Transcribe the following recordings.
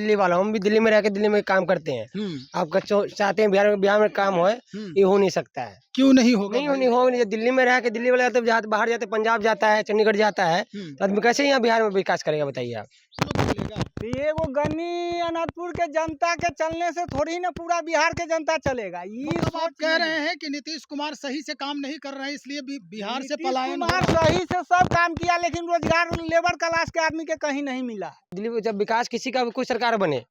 दिल्ली वाला हूँ, हम भी दिल्ली में रह के दिल्ली में काम करते हैं। आप चाहते हैं बिहार में काम हो, ये हो नहीं सकता है। क्यों नहीं होगा? नहीं हो नहीं, दिल्ली में रह के दिल्ली वाला तो बाहर जाते, पंजाब जाता है, चंडीगढ़ जाता है, तो आदमी कैसे यहाँ बिहार में विकास करेगा बताइए आप। ये वो गन्नी अनंतपुर के जनता के चलने से थोड़ी ना पूरा बिहार के जनता चलेगा। ये मतलब आप कह रहे हैं कि नीतीश कुमार सही से काम नहीं कर रहे हैं, इसलिए बिहार से पलायन हो कुमार रहा है। सही से सब काम किया, लेकिन रोजगार लेबर क्लास के आदमी के कहीं नहीं मिला। दिल्ली में जब विकास किसी का भी कोई सरकार बने,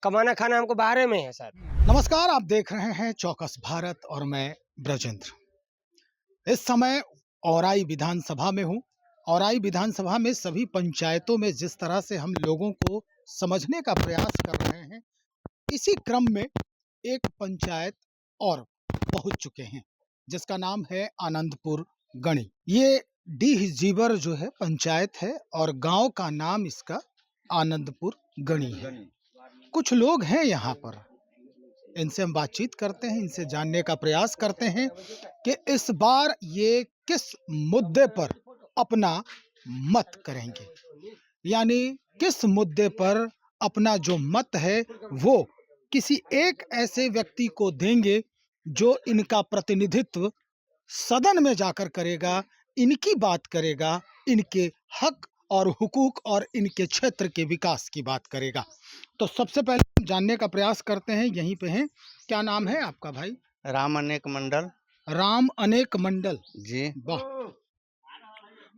कमाना खाना हमको बाहर में है सर। नमस्कार, आप देख रहे हैं चौकस भारत और मैं ब्रजेंद्र। इस समय औराई विधानसभा में हूँ। औराई विधानसभा में सभी पंचायतों में जिस तरह से हम लोगों को समझने का प्रयास कर रहे हैं, इसी क्रम में एक पंचायत और पहुंच चुके हैं जिसका नाम है आनंदपुर गणी। ये डीह जीवर जो है पंचायत है और गांव का नाम इसका आनंदपुर गणी है। कुछ लोग हैं यहाँ पर, इनसे हम बातचीत करते हैं, इनसे जानने का प्रयास करते हैं कि इस बार ये किस मुद्दे पर अपना मत करेंगे, यानी किस मुद्दे पर अपना जो मत है वो किसी एक ऐसे व्यक्ति को देंगे जो इनका प्रतिनिधित्व सदन में जाकर करेगा, इनकी बात करेगा, इनके हक और हुकूक और इनके क्षेत्र के विकास की बात करेगा। तो सबसे पहले हम जानने का प्रयास करते हैं, यहीं पे हैं। क्या नाम है आपका भाई? राम अनेक मंडल। राम अनेक मंडल जी। वाह।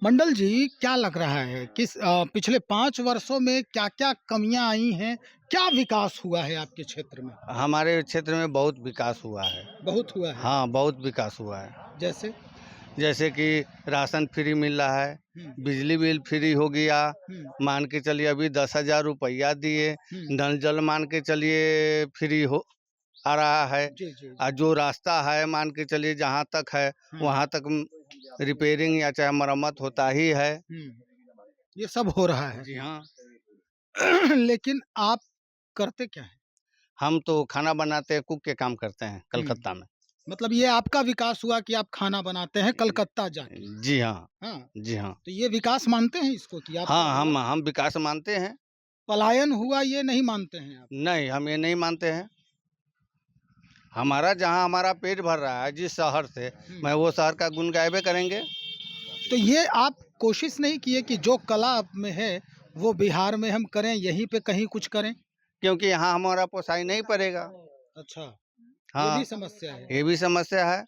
मंडल जी, क्या लग रहा है किस पिछले 5 वर्षों में क्या क्या कमियां आई हैं, क्या विकास हुआ है आपके क्षेत्र में? हमारे क्षेत्र में बहुत विकास हुआ है। बहुत हुआ है? हाँ, बहुत विकास हुआ है। जैसे कि राशन फ्री मिल रहा है, बिजली बिल फ्री हो गया, मान के चलिए अभी 10,000 रुपया दिए, नल जल मान के चलिए फ्री हो आ रहा है। और जो रास्ता है मान के चलिए जहाँ तक है वहाँ तक रिपेयरिंग या चाहे मरम्मत होता ही है। ये सब हो रहा है? जी हाँ। लेकिन आप करते क्या है? हम तो खाना बनाते हैं, कुक के काम करते हैं कलकत्ता में। मतलब ये आपका विकास हुआ कि आप खाना बनाते हैं कलकत्ता जाके? जी हाँ। हाँ जी हाँ। तो ये विकास मानते हैं इसको कि आप? हाँ, हम विकास मानते हैं। पलायन हुआ ये नहीं मानते हैं आप? नहीं, हम ये नहीं मानते हैं। हमारा जहाँ हमारा पेट भर रहा है जिस शहर से, मैं वो शहर का गुण गायबे करेंगे। तो ये आप कोशिश नहीं किए कि जो कला आप में है वो बिहार में हम करें, यहीं पे कहीं कुछ करें? क्योंकि यहाँ हमारा पोसाई नहीं पड़ेगा। अच्छा, हाँ, ये भी समस्या है? ये भी समस्या है।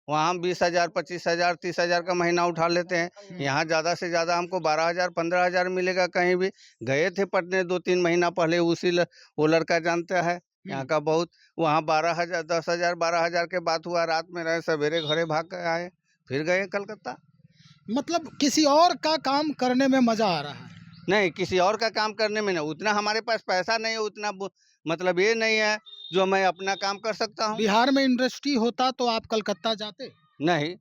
वहाँ हम 20,000, 25,000, 30,000 का महीना उठा लेते हैं। यहाँ ज़्यादा से ज़्यादा हमको 12,000, 15,000 मिलेगा। कहीं भी गए थे पटने 2-3 महीना पहले, वो लड़का जानता है यहाँ का बहुत। वहाँ 12,000, 10,000, 12,000 के बात हुआ, रात में रहे, सवेरे घरे भाग के आए, फिर गए कलकत्ता। मतलब किसी और का काम करने में मजा आ रहा है? नहीं, किसी और का काम करने में नहीं, उतना हमारे पास पैसा नहीं है, उतना मतलब ये नहीं है जो मैं अपना काम कर सकता हूँ। बिहार में इंडस्ट्री होता तो आप कलकत्ता जाते? नहीं,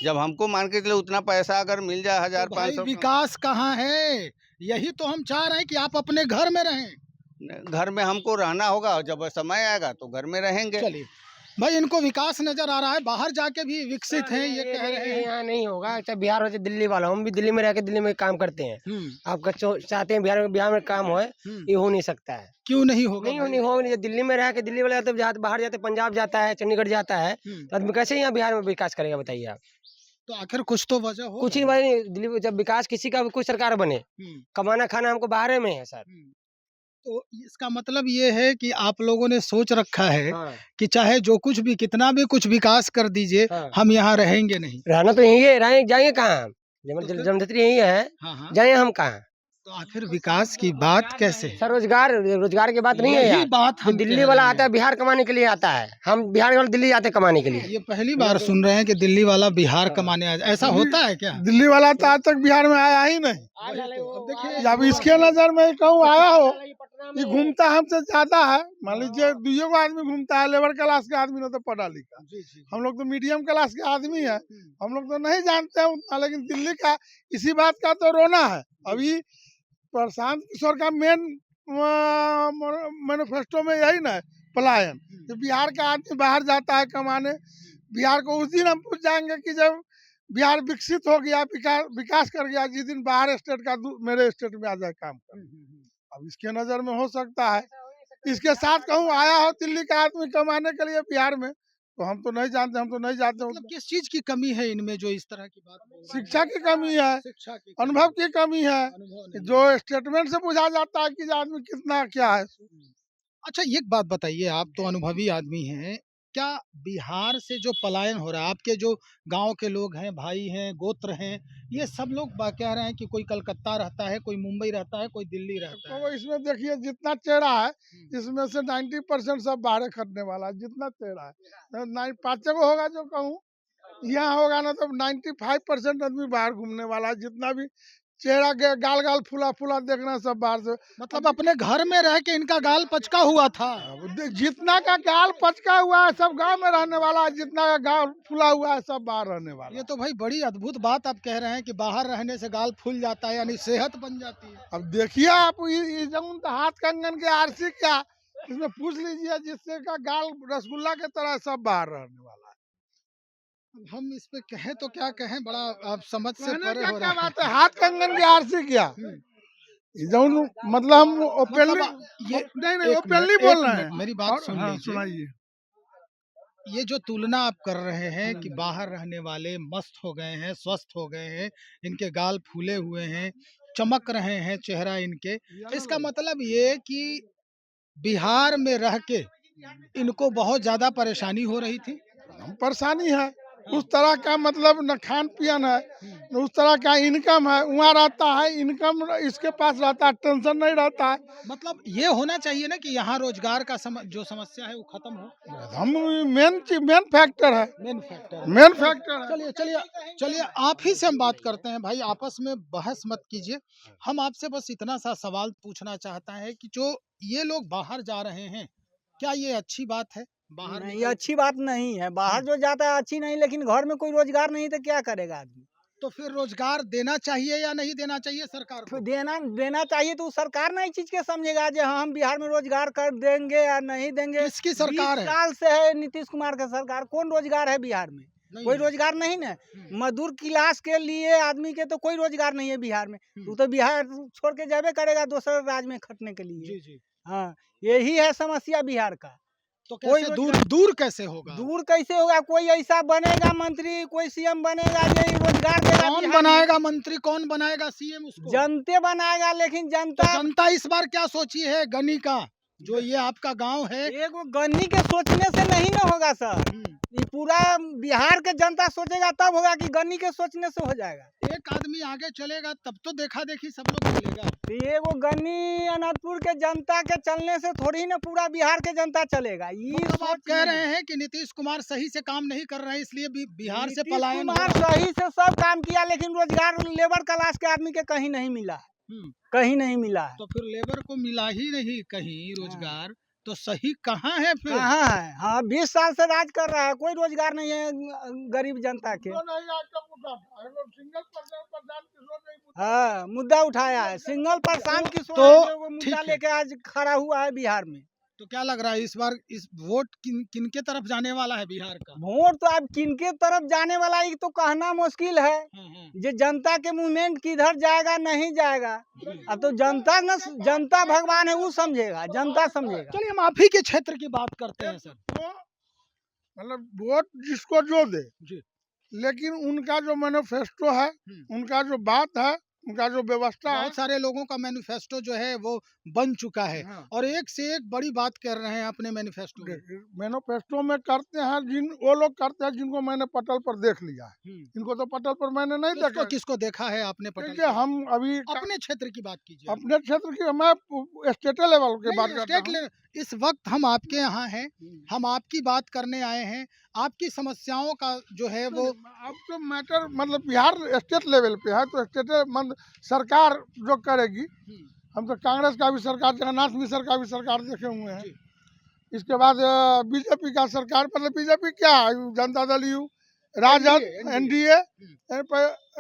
जब हमको मान के चले उतना पैसा अगर मिल जाए 1,000-500। विकास कहाँ है? यही तो हम चाह रहे हैं कि आप अपने घर में रहें। घर में हमको रहना होगा, जब समय आएगा तो घर में रहेंगे। चलिए भाई, इनको विकास नजर आ रहा है, बाहर जाके भी विकसित हैं ये कह रहे हैं। यहाँ नहीं होगा, चाहे बिहार हो चाहे दिल्ली वाला हूँ, हम भी दिल्ली में रह के दिल्ली में काम करते हैं। आप चाहते हैं बिहार में काम हो, ये हो नहीं सकता है। क्यों नहीं होगा? नहीं हो नहीं, दिल्ली में रह के दिल्ली वाला तो बाहर जाते, पंजाब जाता है, चंडीगढ़ जाता है, तो आदमी कैसे यहाँ बिहार में विकास करेगा बताइए आप। तो आखिर कुछ तो वजह हो। कुछ ही वजह नहीं, दिल्ली में जब विकास किसी का भी कोई सरकार बने, कमाना खाना हमको बाहर में है सर। तो इसका मतलब ये है कि आप लोगों ने सोच रखा है कि चाहे जो कुछ भी, कितना भी कुछ विकास कर दीजिए, हम यहाँ रहेंगे नहीं। रहना तो यही है, जाएंगे कहाँ? जन्मदात्री यही है, जाए हम कहाँ? तो आखिर विकास की बात कैसे? सर रोजगार की बात नहीं है यार। बात हम दिल्ली वाला आता है बिहार कमाने के लिए आता है, हम बिहार वाले दिल्ली आते कमाने के लिए। ये पहली बार सुन रहे हैं कि दिल्ली वाला बिहार कमाने आया। ऐसा होता है क्या? दिल्ली वाला तो आज तक बिहार में आया ही नहीं। जब इसके नजर में कहूँ आया हो, ये घूमता हमसे ज्यादा है। मान लीजिए 2 आदमी घूमता है, लेबर क्लास के आदमी, ना तो पढ़ा लिखा। हम लोग तो मीडियम क्लास के आदमी है, हम लोग तो नहीं जानते हैं उतना। लेकिन दिल्ली का इसी बात का तो रोना है। अभी प्रशांत किशोर का मेन मैनिफेस्टो में यही ना है, पलायन। तो बिहार का आदमी बाहर जाता है कमाने। बिहार को उस दिन हम पूछ जाएंगे कि जब बिहार विकसित हो गया, विकास कर गया, जिस दिन बाहर स्टेट का मेरे स्टेट में आ जाए काम कर। अब इसके नजर में हो सकता है, इसके साथ कहूँ आया हो दिल्ली का आदमी कमाने के लिए बिहार में, तो हम तो नहीं जानते, हम तो नहीं जाते। मतलब किस चीज की कमी है इनमें जो इस तरह की बात बोल रहे हैं? शिक्षा की कमी है, शिक्षा की अनुभव की कमी है, अनुभव नहीं। जो स्टेटमेंट से बुझा जाता है कि ये आदमी कितना क्या है। अच्छा एक बात बताइए, आप तो अनुभवी आदमी हैं, क्या बिहार से जो पलायन हो रहा है, आपके जो गांव के लोग हैं, भाई हैं, गोत्र हैं, ये सब लोग कह रहे हैं कि कोई कलकत्ता रहता है, कोई मुंबई रहता है, कोई दिल्ली रहता है। तो इसमें देखिए जितना चेहरा है, इसमें से 90% सब बाहर खटने वाला है, जितना चेहरा है। 5 को होगा जो कहूँ, यहाँ होगा ना तो 95% आदमी बाहर घूमने वाला है। जितना भी चेहरा गाल गाल फूला फूला देखना सब बाहर से। मतलब अपने घर में रह के इनका गाल पचका हुआ था। जितना का गाल पचका हुआ है सब गांव में रहने वाला है, जितना का गाल फूला हुआ है सब बाहर रहने वाला ये तो भाई बड़ी अद्भुत बात आप कह रहे हैं कि बाहर रहने से गाल फूल जाता है, यानी सेहत बन जाती है। अब देखिए आप हाथ कंगन के आरसी क्या, इसमें पूछ लीजिए, जिससे का गाल रसगुल्ला के तरह सब बाहर रहने वाला है। अब हम इस पे कहें तो क्या कहें, बड़ा आप समझ से कहने परे का हो क्या रहा बात है, हाथ कंगन के आरसी क्या, मतलब हम ओपनली ये नहीं ओपनली बोल रहे हैं। मेरी बात सुन हाँ, लीजिए। सुनाइए। ये जो तुलना आप कर रहे हैं कि बाहर रहने वाले मस्त हो गए हैं, स्वस्थ हो गए हैं, इनके गाल फूले हुए हैं, चमक रहे हैं चेहरा इनके, इसका मतलब ये कि बिहार में रह के इनको बहुत ज्यादा परेशानी हो रही थी। परेशानी है, उस तरह का मतलब न खान पियन है, न उस तरह का इनकम है। वहाँ रहता है इनकम, इसके पास रहता है टेंशन नहीं रहता है। मतलब ये होना चाहिए ना कि यहाँ रोजगार का जो समस्या है वो खत्म हो। हम मेन फैक्टर है, मेन फैक्टर मेन फैक्टर है। चलिए चलिए चलिए, आप ही से हम बात करते हैं भाई, आपस में बहस मत कीजिए। हम आपसे बस इतना सा सवाल पूछना चाहता है कि जो ये लोग बाहर जा रहे हैं, क्या ये अच्छी बात है? बाहर नहीं, ये निकल- अच्छी बात नहीं है। बाहर जो जाता है अच्छी नहीं, लेकिन घर में कोई रोजगार नहीं तो क्या करेगा आदमी। तो फिर रोजगार देना चाहिए या नहीं देना चाहिए सरकार को? तो देना चाहिए, तो सरकार ना इस चीज के समझेगा जो हाँ हम बिहार में रोजगार कर देंगे या नहीं देंगे। किसकी सरकार 20 है? साल से है नीतीश कुमार का सरकार, कौन रोजगार है बिहार में? नहीं कोई है। रोजगार नहीं ना। मजदूर क्लास के लिए आदमी के तो कोई रोजगार नहीं है बिहार में। तू तो बिहार छोड़ के जाबे करेगा दूसरे राज्य में खटने के लिए। जी जी। हाँ, यही है समस्या बिहार का। तो कोई कैसे दूर कैसे होगा? दूर कैसे होगा? कोई ऐसा बनेगा मंत्री, कोई सीएम बनेगा, यही रोजगार देगा। कौन बिहार में। बनाएगा मंत्री, कौन बनाएगा सीएम? उसको जनते बनाएगा, लेकिन तो जनता जनता इस बार क्या सोची है गनी का, जो ये आपका गांव है? एगो गन्नी के सोचने से नहीं ना होगा सर। ये पूरा बिहार के जनता सोचेगा तब होगा कि गन्नी के सोचने से हो जाएगा। एक आदमी आगे चलेगा तब तो देखा देखी सब लोग चलेगा। तो एगो गन्नी अनंतपुर के जनता के चलने से थोड़ी ना पूरा बिहार के जनता चलेगा। ये मतलब आप सोच कह नहीं। रहे हैं कि नीतीश कुमार सही से काम नहीं कर रहे हैं, इसलिए बिहार से नीतीश पलायन हो कुमार रहा है। सही से सब काम किया, लेकिन रोजगार लेबर क्लास के आदमी के कहीं नहीं मिला है। कहीं नहीं मिला है। तो फिर लेबर को मिला ही नहीं कहीं रोजगार, तो सही कहाँ है फिर? कहाँ है? हाँ, 20 साल से राज कर रहा है, कोई रोजगार नहीं है गरीब जनता के। हाँ, मुद्दा उठाया है सिंगल प्रशांत किशोर, तो जो वो ठीक मुद्दा है। लेके आज खड़ा हुआ है बिहार में। तो क्या लग रहा है इस बार इस वोट किन के तरफ जाने वाला है बिहार का? वोट तो अब किनके तरफ जाने वाला है, ये तो कहना मुश्किल है। जो जनता के मूवमेंट किधर जाएगा नहीं जाएगा, अब तो जनता न, जनता भगवान है, वो समझेगा, जनता समझेगा। चलिए हम आप ही के क्षेत्र की बात करते हैं सर। मतलब वोट जिसको जो दे जी। लेकिन उनका जो मैनिफेस्टो है, उनका जो बात है, उनका जो व्यवस्था है, बहुत सारे लोगों का मैनिफेस्टो जो है वो बन चुका है, हाँ। और एक से एक बड़ी बात कर रहे हैं अपने मैनिफेस्टो में। मैनिफेस्टो में करते हैं वो लोग करते हैं जिनको मैंने पटल पर देख लिया है। इनको तो पटल पर मैंने नहीं देखा। किसको देखा है आपने पटल देखिए, पर? हम अभी अपने क्षेत्र की बात कीजिए। अपने क्षेत्र की, मैं स्टेट लेवल की बात करता हूँ। इस वक्त हम आपके यहाँ हैं, हम आपकी बात करने आए हैं, आपकी समस्याओं का जो है वो अब तो मैटर मतलब बिहार स्टेट लेवल पे है, तो स्टेट सरकार जो करेगी। हम तो कांग्रेस का भी सरकार, जगन्नाथ मिश्र का भी सरकार देखे हुए हैं। इसके बाद बीजेपी का सरकार, मतलब बीजेपी क्या है, Janata Dal U, Rajad, NDA,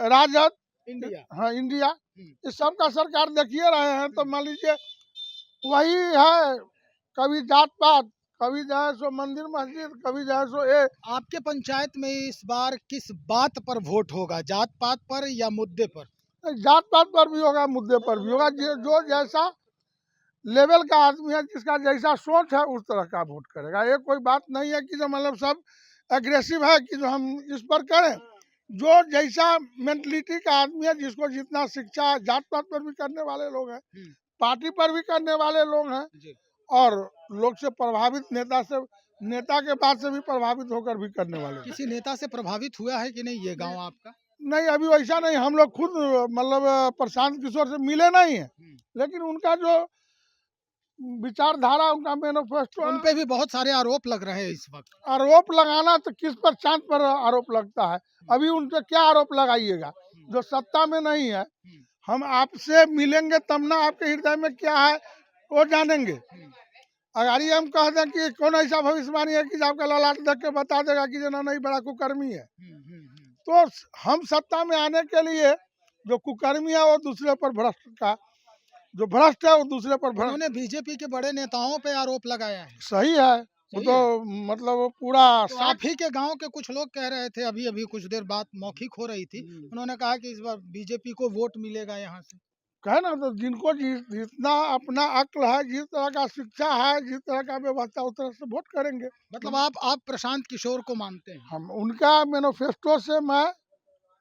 Rajad, India. हाँ इंडिया, इस सब का सरकार देखिए रहे हैं। तो मान लीजिए वही है, कभी जात पात, कभी जो है सो मंदिर मस्जिद, कभी जो है सो ये। आपके पंचायत में इस बार किस बात पर वोट होगा, जात पात पर या मुद्दे पर? जात पात पर भी होगा, मुद्दे पर भी होगा। जो जैसा लेवल का आदमी है, जिसका जैसा सोच है उस तरह का वोट करेगा। ये कोई बात नहीं है कि जो मतलब सब एग्रेसिव है कि जो हम इस पर करें। जो जैसा मेंटलिटी का आदमी है, जिसको जितना शिक्षा, जात पात पर भी करने वाले लोग हैं, पार्टी पर भी करने वाले लोग हैं, और लोग से प्रभावित, नेता के बात से भी प्रभावित होकर भी करने वाले हैं। किसी नेता से प्रभावित हुआ है कि नहीं ये गांव आपका? नहीं, अभी वैसा नहीं। हम लोग खुद मतलब प्रशांत किशोर से मिले नहीं है, लेकिन उनका जो विचारधारा, उनका मैनिफेस्टो, उन पे भी बहुत सारे आरोप लग रहे हैं इस वक्त। आरोप लगाना तो किस पर, चांद पर आरोप लगता है। अभी उन पे क्या आरोप लगाइएगा जो सत्ता में नहीं है। हम आपसे मिलेंगे तब ना आपके हृदय में क्या है वो जानेंगे। अगर ये हम कह दें कि कौन ऐसा भविष्यवाणी है कि आपका ललाट देख के बता देगा कि जना नहीं बड़ा कुकर्मी है, तो हम सत्ता में आने के लिए जो कुकर्मी है वो दूसरे पर भ्रष्ट का, जो भ्रष्ट है वो दूसरे पर भ्रष्ट। उन्होंने बीजेपी के बड़े नेताओं पे आरोप लगाया है। सही है, वो तो मतलब वो पूरा तो आप ही के गांव के कुछ लोग कह रहे थे, अभी अभी कुछ देर बाद मौखिक हो रही थी, उन्होंने कहा कि इस बार बीजेपी को वोट मिलेगा यहाँ से। कहे ना, तो जिनको जितना अपना अक्ल है, जिस तरह का शिक्षा है, जिस तरह का व्यवस्था, उस तरह से वोट करेंगे। मतलब आप प्रशांत किशोर को मानते हैं? हम उनका मैनिफेस्टो से मैं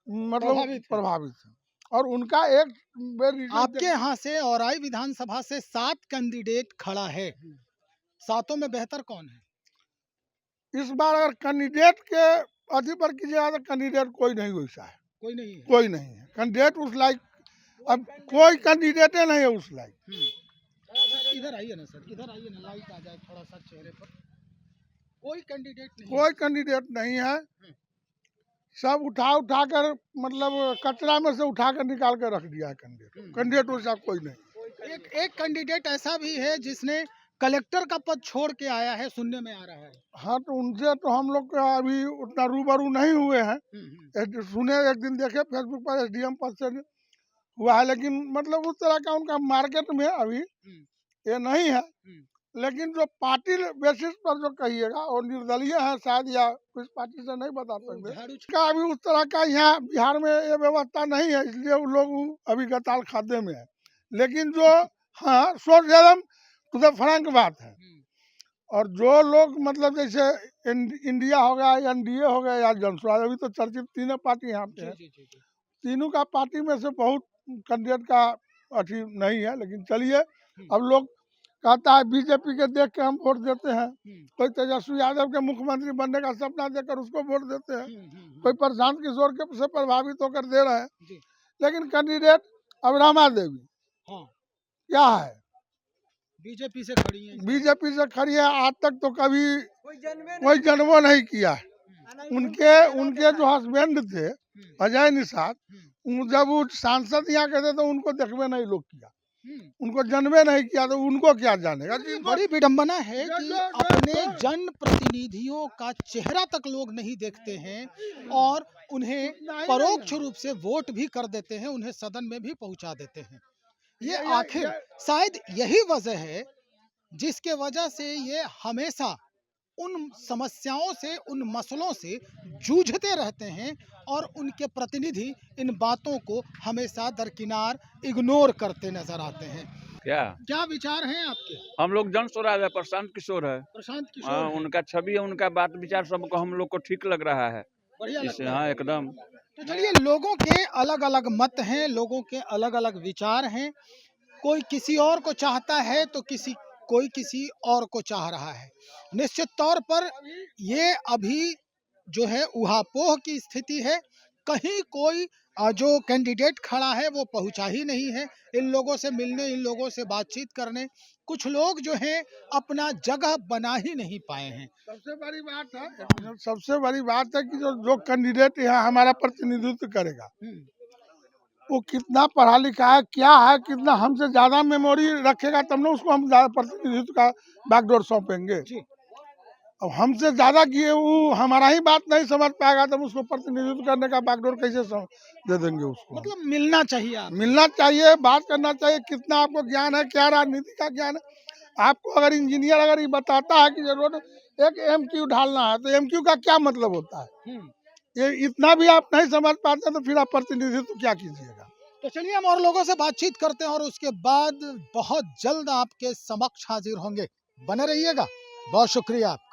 मतलब प्रभावित हूँ, और उनका एक आपके यहाँ से औराई विधानसभा से 7 कैंडिडेट खड़ा है, सातों में बेहतर कौन है? इस बार अगर कैंडिडेट के अधि पर कीजिएगा तो कैंडिडेट कोई नहीं वैसा है। कोई नहीं है। कोई नहीं है कैंडिडेट उस लायक। अब कोई कैंडिडेट नहीं है उस लायक। इधर आइए ना सर, इधर आइए ना, लाइट आ जाए थोड़ा सा चेहरे पर। कोई कैंडिडेट नहीं, कोई कैंडिडेट नहीं है। सब उठा कर मतलब कचरा में से उठा कर निकाल कर रख दिया है कैंडिडेट। कैंडिडेट वैसा कोई नहीं। एक कैंडिडेट ऐसा भी है जिसने कलेक्टर का पद छोड़ के आया है, सुनने में आ रहा है। हाँ, तो उनसे तो हम लोग का अभी उतना रूबरू नहीं हुए हैं। सुने एक दिन देखे फेसबुक पर एसडीएम पद से हुआ है, लेकिन मतलब उस तरह का उनका मार्केट में अभी ये नहीं है। लेकिन जो पार्टी बेसिस पर जो कहिएगा वो निर्दलीय है शायद, या कुछ पार्टी से नहीं बता सकते का। अभी उस तरह का यहाँ बिहार में ये व्यवस्था नहीं है, इसलिए वो लोग अभी गताल खाते में है। लेकिन जो हाँ सोच एकदम टू द फ्रैंक बात है, और जो लोग मतलब जैसे इंडिया हो गया, एनडीए हो गया, या जनसुराज, अभी तो चर्चित तीनों पार्टी यहाँ पे है। तीनों का पार्टी में से बहुत कैंडिडेट का अच्छी नहीं है। लेकिन चलिए, अब लोग कहता है बीजेपी के देख के हम वोट देते हैं। कोई तेजस्वी यादव के मुख्यमंत्री बनने का सपना देकर उसको वोट देते हैं, कोई प्रशांत किशोर के से प्रभावित होकर दे रहे हैं। लेकिन कैंडिडेट अब रमा देवी क्या है, बीजेपी से खड़ी है। बीजेपी से खड़ी है। आज तक तो कभी कोई जन्मो नहीं किया है। उनके जो हस्बैंड थे अजय निषाद, जब वो सांसद यहाँ कहते तो उनको देखबे नहीं लोग किया, उनको जन्मे नहीं किया, तो उनको क्या जानेगा। बड़ी विडंबना है कि अपने जन प्रतिनिधियों का चेहरा तक लोग नहीं देखते हैं और उन्हें परोक्ष रूप से वोट भी कर देते हैं, उन्हें सदन में भी पहुंचा देते हैं। ये आखिर शायद यही वजह है जिसके वजह से ये हमेशा उन समस्याओं से, उन मसलों से जूझते रहते हैं और उनके प्रतिनिधि इन बातों को हमेशा दरकिनार इग्नोर करते नजर आते हैं। क्या विचार हैं आपके? हम लोग जन स्वराज है, प्रशांत किशोर है। प्रशांत किशोर हाँ, उनका छवि है, उनका बात विचार सबको हम लोग को ठीक लग रहा है। बढ़िया लगता है। हाँ एकदम। तो चलिए, लोगों के अलग अलग मत हैं, लोगों के अलग अलग विचार हैं। कोई किसी और को चाहता है तो कोई किसी और को चाह रहा है। निश्चित तौर पर ये अभी जो है उहापोह की स्थिति है। कहीं कोई जो कैंडिडेट खड़ा है वो पहुंचा ही नहीं है इन लोगों से मिलने, इन लोगों से बातचीत करने। कुछ लोग जो हैं अपना जगह बना ही नहीं पाए हैं। सबसे बड़ी बात है कि जो कैंडिडेट यहाँ हमारा प्रतिनिधित्व करेगा वो कितना पढ़ा लिखा है, क्या है, कितना हमसे ज्यादा मेमोरी रखेगा, तब ना उसको हम ज्यादा प्रतिनिधित्व का बागडोर सौंपेंगे। अब हमसे ज्यादा किए वो हमारा ही बात नहीं समझ पाएगा, तब उसको प्रतिनिधित्व करने का बागडोर कैसे दे देंगे उसको। मतलब मिलना चाहिए, बात करना चाहिए। कितना आपको ज्ञान है, क्या राजनीति का ज्ञान है आपको। अगर इंजीनियर अगर ये बताता है कि रोड एक एमक्यू ढालना है, तो एमक्यू का क्या मतलब होता है, ये इतना भी आप नहीं समझ पाते तो फिर आप प्रतिनिधित्व क्या कीजिएगा। तो चलिए हम और लोगों से बातचीत करते हैं और उसके बाद बहुत जल्द आपके समक्ष हाजिर होंगे। बने रहिएगा। बहुत शुक्रिया आपका।